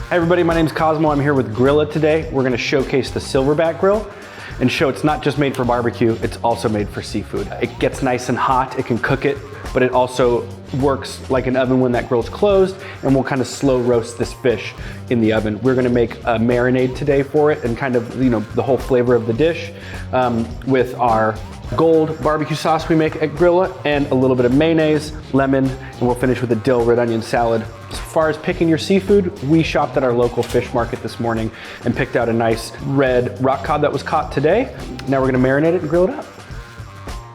Hi everybody, my name's Cosmo. I'm here with Grilla today. We're gonna showcase the silverback grill and show it's not just made for barbecue, it's also made for seafood. It gets nice and hot, it can cook it, but it also works like an oven when that grill's closed, and we'll kind of slow roast this fish in the oven. We're gonna make a marinade today for it and kind of, the whole flavor of the dish with our gold barbecue sauce we make at Grilla and a little bit of mayonnaise, lemon, and we'll finish with a dill red onion salad. As far as picking your seafood, we shopped at our local fish market this morning and picked out a nice red rock cod that was caught today. Now we're gonna marinate it and grill it up.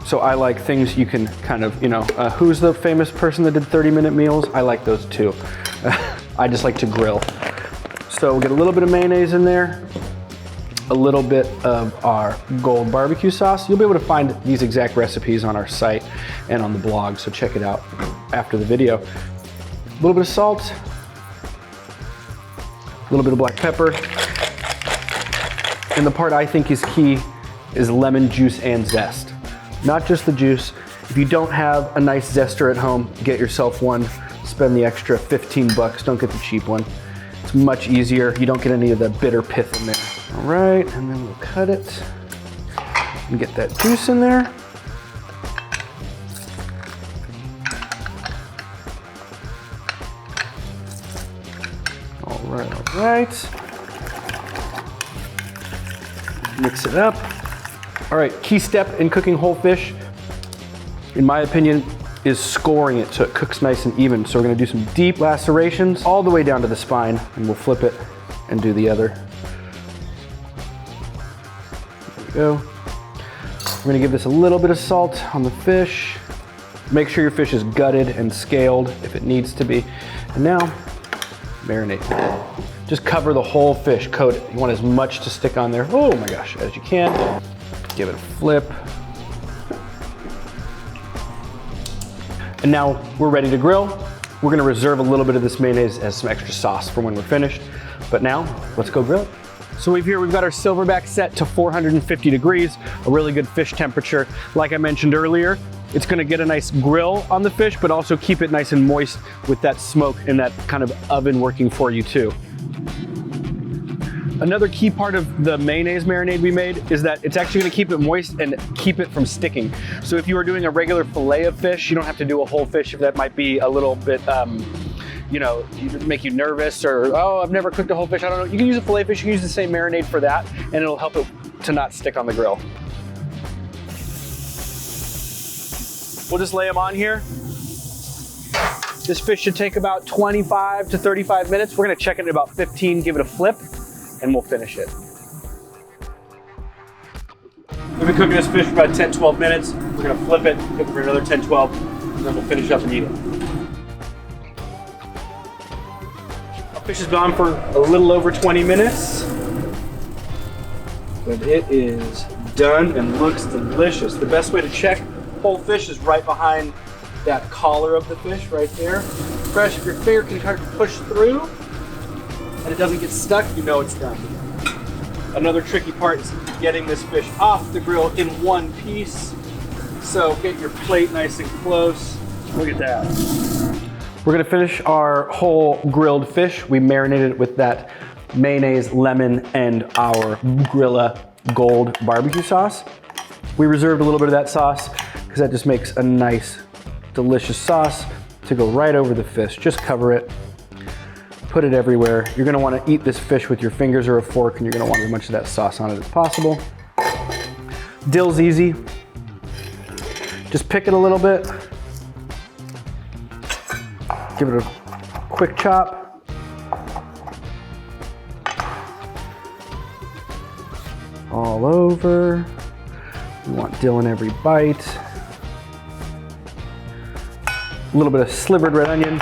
So I like things you can kind of, who's the famous person that did 30-minute meals? I like those too. I just like to grill. So we'll get a little bit of mayonnaise in there, a little bit of our gold barbecue sauce. You'll be able to find these exact recipes on our site and on the blog, so check it out after the video. A little bit of salt, a little bit of black pepper, and the part I think is key is lemon juice and zest. Not just the juice. If you don't have a nice zester at home, get yourself one. Spend the extra 15 bucks, don't get the cheap one. It's much easier. You don't get any of the bitter pith in there. All right, and then we'll cut it and get that juice in there. All right. Mix it up. All right, key step in cooking whole fish, in my opinion, is scoring it so it cooks nice and even. So we're gonna do some deep lacerations all the way down to the spine, and we'll flip it and do the other. There we go. We're gonna give this a little bit of salt on the fish. Make sure your fish is gutted and scaled if it needs to be. And now, marinate. Just cover the whole fish, coat it. You want as much to stick on there, oh my gosh, as you can. Give it a flip. And now we're ready to grill. We're gonna reserve a little bit of this mayonnaise as some extra sauce for when we're finished. But now, let's go grill it. So we've got our silverback set to 450 degrees, a really good fish temperature. Like I mentioned earlier, it's gonna get a nice grill on the fish, but also keep it nice and moist with that smoke and that kind of oven working for you too. Another key part of the mayonnaise marinade we made is that it's actually gonna keep it moist and keep it from sticking. So if you are doing a regular fillet of fish, you don't have to do a whole fish if that might be a little bit, make you nervous or, oh, I've never cooked a whole fish, I don't know. You can use a fillet fish, you can use the same marinade for that, and it'll help it to not stick on the grill. We'll just lay them on here. This fish should take about 25 to 35 minutes. We're gonna check it in about 15, give it a flip, and we'll finish it. We've been cooking this fish for about 10-12 minutes. We're gonna flip it, cook it for another 10-12, and then we'll finish up and eat it. Our fish is gone for a little over 20 minutes, but it is done and looks delicious. The best way to check whole fish is right behind that collar of the fish right there. Fresh, if your finger can kind of push through and it doesn't get stuck, you know it's done. Another tricky part is getting this fish off the grill in one piece. So get your plate nice and close. Look at that. We're gonna finish our whole grilled fish. We marinated it with that mayonnaise, lemon, and our Grilla gold barbecue sauce. We reserved a little bit of that sauce because that just makes a nice, delicious sauce to go right over the fish. Just cover it. Put it everywhere. You're gonna wanna eat this fish with your fingers or a fork, and you're gonna want as much of that sauce on it as possible. Dill's easy. Just pick it a little bit. Give it a quick chop. All over. You want dill in every bite. A little bit of slivered red onion.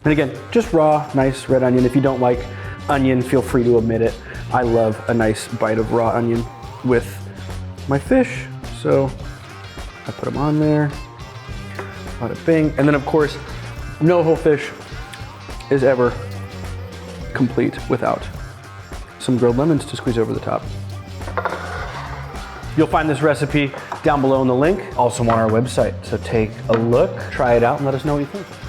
And again, just raw, nice red onion. If you don't like onion, feel free to omit it. I love a nice bite of raw onion with my fish. So I put them on there, bada bing. And then of course, no whole fish is ever complete without some grilled lemons to squeeze over the top. You'll find this recipe down below in the link, also on our website. So take a look, try it out, and let us know what you think.